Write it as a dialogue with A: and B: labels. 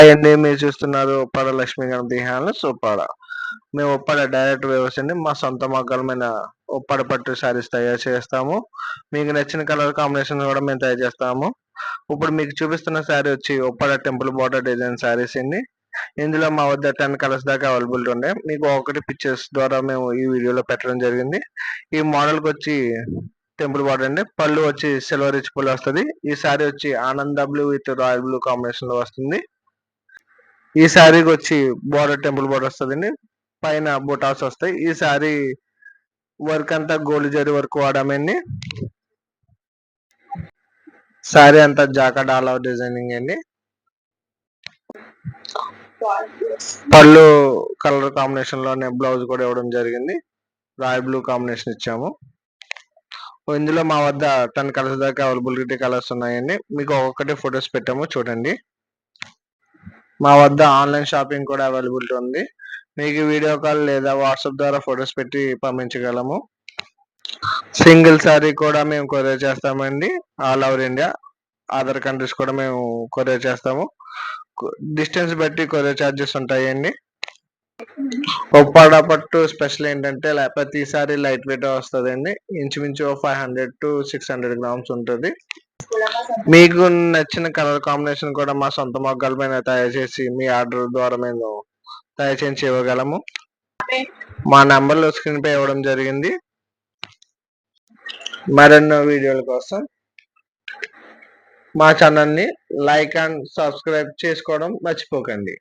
A: అయ్యండి మీరు చూస్తున్నారు ఉప్పాడ లక్ష్మీ గణపతి హ్యాండ్లూమ్స్ ఉప్పాడ. మేము ఉప్పాడ డైరెక్ట్ వ్యూవర్స్ అండి. మా సొంత మగ్గలమైన ఉప్పాడ పట్టు శారీస్ తయారు చేస్తాము. మీకు నచ్చిన కలర్ కాంబినేషన్ కూడా మేము తయారు చేస్తాము. ఇప్పుడు మీకు చూపిస్తున్న శారీ వచ్చి Uppada temple border design saris అండి. ఇందులో మా వద్ద 10 కలర్స్ దాకా అవైలబిలిటీ ఉన్నాయి. మీకు ఒకటి పిక్చర్స్ ద్వారా మేము ఈ వీడియోలో పెట్టడం జరిగింది. ఈ మోడల్కి వచ్చి టెంపుల్ బోర్డర్ అండి. పళ్ళు వచ్చి సిల్వర్ రిచ్ పళ్ళు వస్తుంది. ఈ శారీ వచ్చి Anand blue with royal blue combination లో వస్తుంది. ఈ శారీకి వచ్చి బోర్డర్ టెంపుల్ బోర్డర్ వస్తుందండి. పైన బుటాస్ వస్తాయి. ఈ శారీ వర్క్ అంతా గోల్డ్ జరీ వర్క్ వాడామండి. శారీ అంతా జాకెట్ ఆల్ ఓవర్ డిజైనింగ్ అండి. పళ్ళు కలర్ కాంబినేషన్ లోనే బ్లౌజ్ కూడా ఇవ్వడం జరిగింది. రాయల్ బ్లూ కాంబినేషన్ ఇచ్చాము. ఇందులో మా వద్ద 10 కలర్స్ దాకా అవైలబిలిటీ కలర్స్ ఉన్నాయండి. మీకు ఒక్కొక్కటి ఫొటోస్ పెట్టాము చూడండి. మా వద్ద ఆన్లైన్ షాపింగ్ కూడా అవైలబిలిటీ ఉంది. మీకు వీడియో కాల్ లేదా వాట్సాప్ ద్వారా ఫొటోస్ పెట్టి పంపించగలము. సింగిల్ సారీ కూడా మేము కొరియర్ చేస్తామండి. All over India other countries కూడా మేము కొరియర్ చేస్తాము. డిస్టెన్స్ బట్టి కొరియర్ ఛార్జెస్ ఉంటాయండి. ఉప్పాడ పట్టు స్పెషల్ ఏంటంటే ప్రతిసారి లైట్ వెయిట్ వస్తుందండి. ఇంచుమించు 500 to 600 గ్రామ్స్ ఉంటుంది. మీకు నచ్చిన కలర్ కాంబినేషన్ కూడా మా సొంత మొగ్గల పైన తయారు చేసి మీ ఆర్డర్ ద్వారా మేము తయారు చేసి ఇవ్వగలము. మా నంబర్లు స్క్రీన్ పై ఇవ్వడం జరిగింది. మరెన్నో వీడియోల కోసం మా ఛానల్ని లైక్ అండ్ సబ్స్క్రైబ్ చేసుకోవడం మర్చిపోకండి.